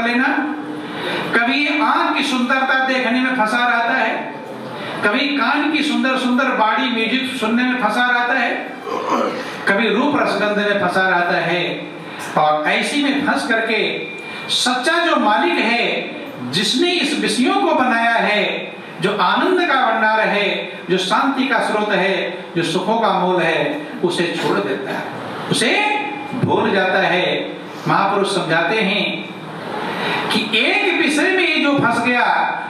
लेना। कभी आंख की सुंदरता देखने में फंसा रहता है, कभी कान की सुंदर सुंदर बाड़ी म्यूजिक सुनने में फंसा रहता है, कभी रूप रसगंध में फंसा रहता है। और ऐसी में फंस करके सच्चा जो मालिक है, जिसने इस विषयों को बनाया है, जो आनंद का भंडार है, जो शांति का स्रोत है, जो सुखों का मूल है, उसे छोड़ देता है, उसे भूल जाता है। महापुरुष समझाते हैं कि एक विषय में ये जो फंस गया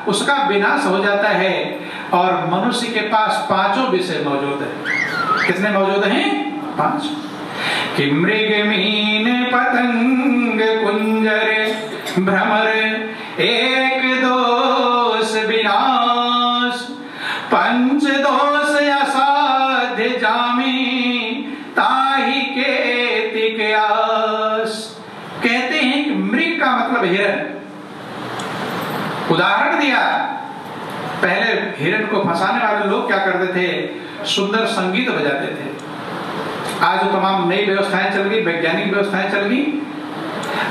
उसका विनाश हो जाता है। और मनुष्य के पास पांचों विषय मौजूद है। कितने मौजूद हैं? 5। कि मृग मीन पतंग कुंजर भ्रमर एक दोष विनाश, पंच दोष असाध्य जामी ताहि के तिकयास। कहते हैं कि मृग का मतलब हिरण। उदाहरण दिया, पहले हिरण को फंसाने वाले लोग क्या करते थे? सुंदर संगीत बजाते थे। आज तो तमाम नई व्यवस्थाएं चल गई, वैज्ञानिक व्यवस्थाएं चल गई।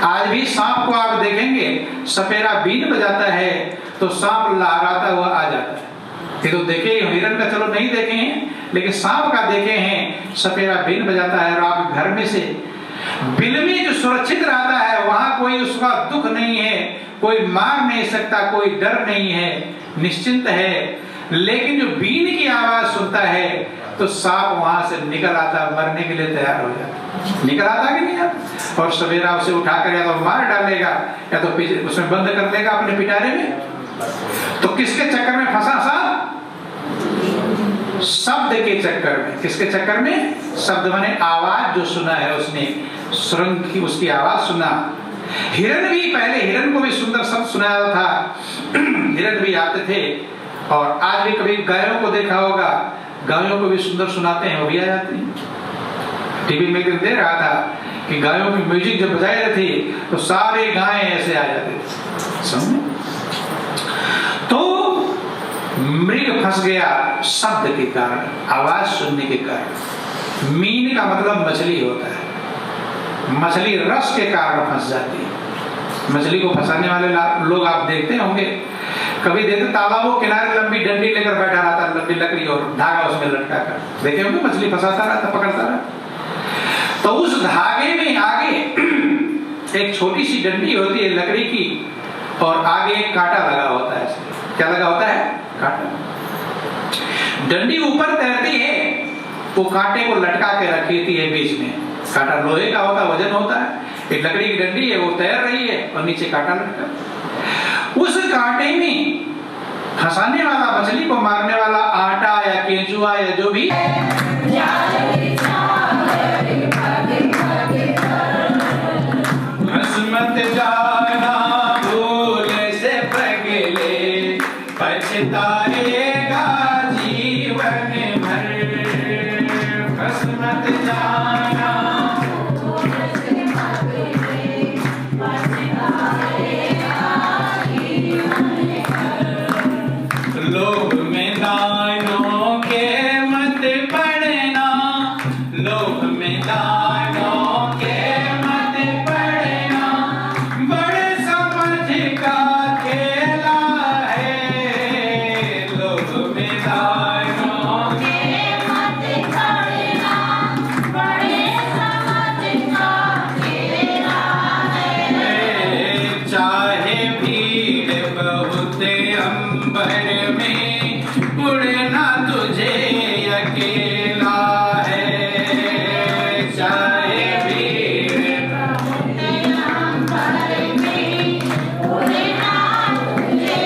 आज भी सांप को आप देखेंगे, सपेरा बीन बजाता है तो सांप लहराता हुआ आ जाता है। ये तो देखे, हिरण का चलो नहीं देखे हैं, लेकिन सांप का देखे हैं, सपेरा बीन बजाता है। और आप घर में से बिल में जो सुरक्षित रहता है, वहां कोई उसका दुख नहीं है, कोई मार नहीं सकता, कोई डर नहीं है, निश्चिंत है। लेकिन जो बीन की आवाज सुनता है तो सांप वहां से निकल आता, मरने के लिए तैयार हो जाता। निकल आता कि नहीं आता? और सवेरा उसे उठाकर या तो मार डालेगा या तो उसमें बंद कर देगा अपने पिटारे में। तो किसके चक्कर में फंसा सांप? शब्द के चक्कर में। किसके चक्कर में? शब्द माने आवाज जो सुना है उसने, सुरंग की उसकी आवाज सुना। हिरण भी, पहले हिरण को भी सुंदर शब्द सुनाया था, हिरण भी आते थे। और आज भी कभी गायों को देखा होगा, गायों को भी सुंदर सुनाते हैं, वो भी आ जाते हैं। टीवी में दे रहा था कि गायों की म्यूजिक जब बजाई जाती तो सारे गाय ऐसे आ जाते थे। समझे? तो मृग फंस गया शब्द के कारण, आवाज सुनने के कारण। मीन का मतलब मछली होता है। मछली रस के कारण फंस जाती है। मछली को फंसाने वाले लोग आप देखते होंगे, कभी देखते तालाबों किनारे लंबी डंडी लेकर बैठा रहता, लंबी लकड़ी और धागा उसमें लटका कर, देखे होंगे मछली फंसाता रहता, पकड़ता रहता। तो उस धागे में आगे एक छोटी सी डंडी होती है लकड़ी की, और आगे एक कांटा लगा होता है। क्या लगा होता है? कांटा। डंडी ऊपर तैरती है, वो कांटे को लटका के रखती है बीच में। कांटा लोहे का होता है, वजन होता है। एक लकड़ी की डंडी है, वो तैर रही है और नीचे कांटा लटका। उस कांटे में फंसाने वाला, मछली को मारने वाला आटा या केंचुआ या जो भी मत जाना भूल से पगले, पछताएगा जीवन भर। बस मत जाना लोभ में दानों के मत पड़ना, लोभ में दानों के मत पड़ना, बड़े समझ का खेला है। लोभ में दानों के मत पड़ना, बड़े समझ का खेला है। चाहे भीड़ बहुत अंबर में, उड़ना तुझे अकेला है। चाहे भीड़ अंबर में, उड़ना तुझे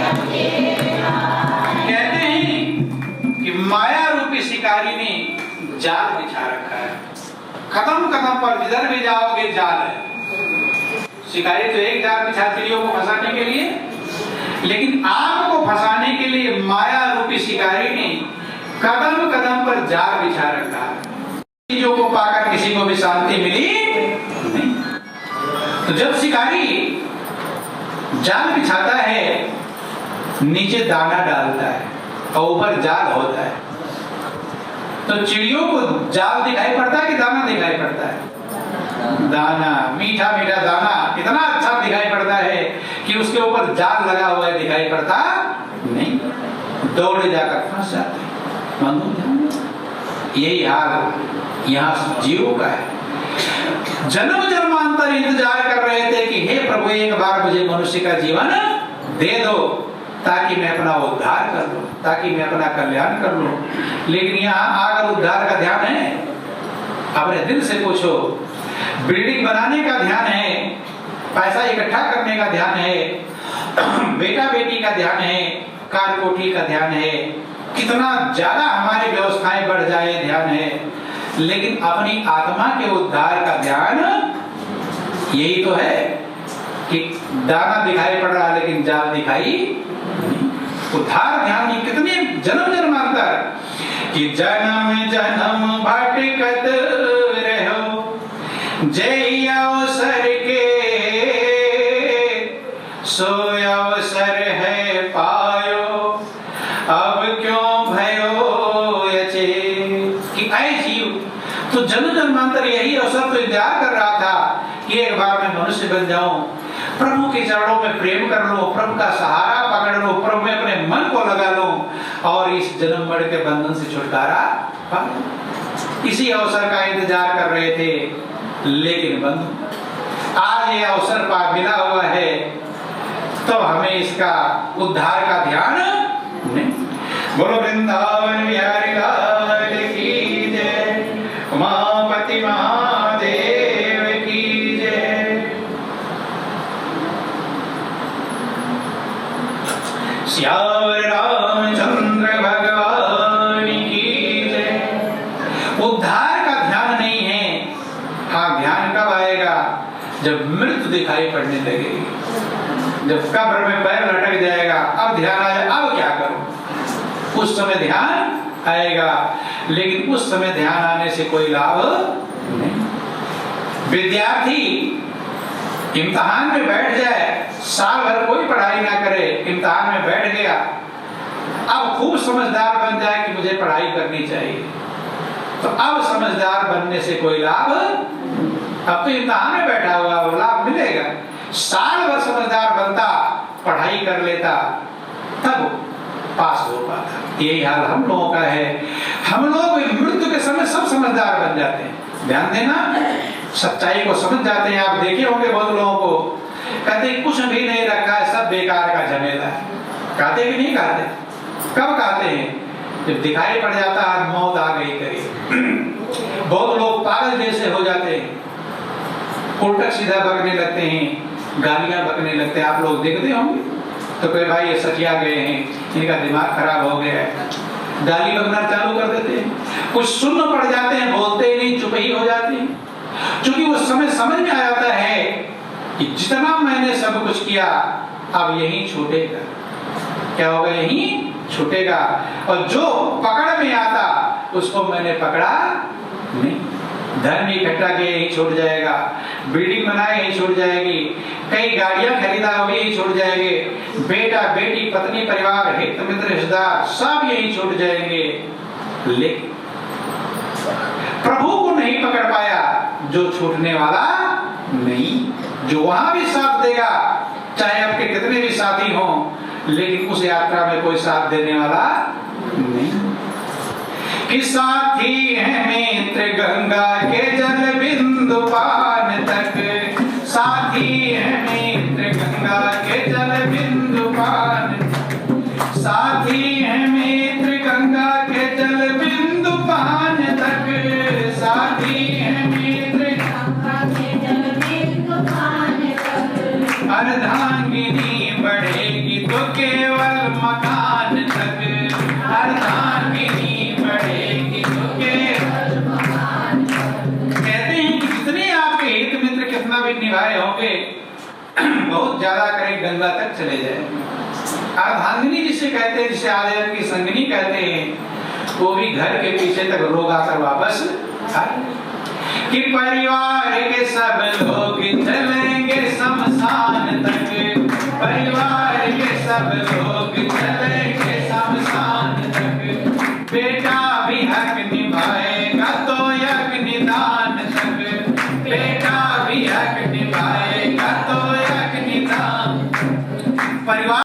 अकेला है। कहते हैं कि माया रूपी शिकारी ने जाल बिछा रखा है। कदम कदम पर जिधर भी जाओगे जाल है। शिकारी तो एक जाल बिछा चिड़ियों को फंसाने के लिए, लेकिन आपको फंसाने के लिए माया रूपी शिकारी ने कदम कदम पर जाल बिछा रखा है। चीजों को पाकर किसी को भी शांति मिली नहीं। तो जब शिकारी जाल बिछाता है, नीचे दाना डालता है और ऊपर जाल होता है, तो चिड़ियों को जाल दिखाई पड़ता है कि दाना दिखाई पड़ता है? दाना, मीठा मीठा दाना कितना अच्छा दिखाई पड़ता है। कि उसके ऊपर जाल लगा हुआ है दिखाई पड़ता नहीं, दौड़े जाकर फंस जाते हैं। यही हाल यहाँ जीवों का है। जन्म जन्मांतर इंतजार कर रहे थे कि हे प्रभु एक बार मुझे मनुष्य का जीवन दे दो ताकि मैं अपना उद्धार कर लूं, ताकि मैं अपना कल्याण कर लूं। लेकिन यहाँ आकर उद्धार का ध्यान है? अपने दिल से पूछो। बिल्डिंग बनाने का ध्यान है, पैसा इकट्ठा करने का ध्यान है, बेटा बेटी का ध्यान है, कार कोठी का ध्यान है, कितना ज्यादा हमारी व्यवस्थाएं बढ़ जाए ध्यान है, लेकिन अपनी आत्मा के उद्धार का ध्यान यही तो है कि दाना दिखाई पड़ रहा है लेकिन जाल दिखाई। उद्धार ध्यान की कितने जन्म जन्मांतर कि जन्म जन्म भटकत रहो जय अवसर के, सो अवसर है पायो अब क्यों भयो यचे। कि ऐ जीव तो जन्म जन्मांतर यही अवसर तो इंतजार कर रहा था कि एक बार मैं मनुष्य बन जाऊं, प्रभु के चरणों में प्रेम कर लो, प्रभु का सहारा पकड़ लो, प्रभु में अपने मन को लगा लो और इस जन्म मरण के बंधन से छुटकारा पा लो। इसी अवसर का इंतजार कर रहे थे, लेकिन बंधु आज ये अवसर पा मिला हुआ है तो हमें इसका उद्धार का ध्यान नहीं। बोलो वृंदावन बिहारी लाल की जय, उमापति महादेव की जय। श्यावर रामचंद्र भगवान की जय। उद्धार का ध्यान नहीं है। हाँ, ध्यान कब आएगा? जब मृत्यु दिखाई पड़ने लगेगी, जब कब्र में पैर लटक जाएगा, अब ध्यान आएगा, अब क्या करूं? उस समय ध्यान आएगा, लेकिन उस समय ध्यान आने से कोई लाभ नहीं। विद्यार्थी इम्तिहान में बैठ जाए, साल भर कोई पढ़ाई ना करे, इम्तिहान में बैठ गया, अब खूब समझदार बन जाए कि मुझे पढ़ाई करनी चाहिए, तो अब समझदार बनने से कोई लाभ? अब तो इम्तिहान में बैठा हुआ लाभ मिलेगा। साल भर समझदार बनता, पढ़ाई कर लेता, तब पास हो पाता। यही हाल हम लोगों का है। हम लोग मृत्यु के समय सब समझदार बन जाते हैं। ध्यान देना, सच्चाई को समझ जाते हैं। आप देखे होंगे बहुत लोगों को कहते कुछ भी नहीं रखा है, सब बेकार का झमेला है। कहते कि नहीं कहते? कब कहते हैं? जब दिखाई पड़ जाता है मौत आ गई करीब। बहुत लोग पागल जैसे हो जाते हैं, उल्टा सीधा बकने लगते हैं, गालियां बकने लगते हैं। आप लोग देखते होंगे तो कोई भाई ये सखिया गए हैं, इनका दिमाग खराब हो गया है, गाली बकना चालू कर देते हैं। कुछ सुन्न पड़ जाते हैं, बोलते ही नहीं, चुप ही हो जाते हैं, क्योंकि उस समय समझ में आ जाता है कि जितना मैंने सब कुछ किया अब यही छूटेगा। क्या होगा? यही छूटेगा। और जो पकड़ में आता उसको मैंने पकड़ा नहीं। धन इकट्ठा किए यही छूट जाएगा, बिल्डिंग बनाए यही छूट जाएगी, कई गाड़ियां खरीदा होगी यही छूट जाएंगे, बेटा बेटी पत्नी परिवार हित मित्र रिश्तेदार सब यही छूट जाएंगे। लेकिन प्रभु को नहीं पकड़ पाया, जो छूटने वाला नहीं, जो वहां भी साथ देगा, चाहे आपके कितने भी साथी हों, लेकिन उस यात्रा में कोई साथ देने वाला नहीं। कि साथी है मित्र गंगा के जल बिंदु पान तक, साथी है मित्र गंगा के जल बिंदु पान, साथी है मित्र गंगा के जल बिंदु पान तक, साथी है मित्र गंगा के जल बिंदु पान तक। अर्धांगिनी बढ़ेगी तो केवल मकान तक, अर्धांगिनी बढ़ेगी तो केवल मकान तक। कहते हैं कि जितने आपके हित मित्र कितना भी निभाए होंगे, बहुत ज्यादा करें गंगा तक चले जाए। अर्धांगिनी जिसे कहते हैं, जिसे आदर की संगिनी कहते हैं, वो भी घर के पीछे तक रोग आकर वापस आए। कि परिवार के सब लोग चलेंगे शमशान तक, परिवार के सब लोग चलेंगे शमशान तक, बेटा भी हक निभाएगा तो यज्ञ निदान तक, बेटा भी हक निभाएगा तो यज्ञ निदान। परिवार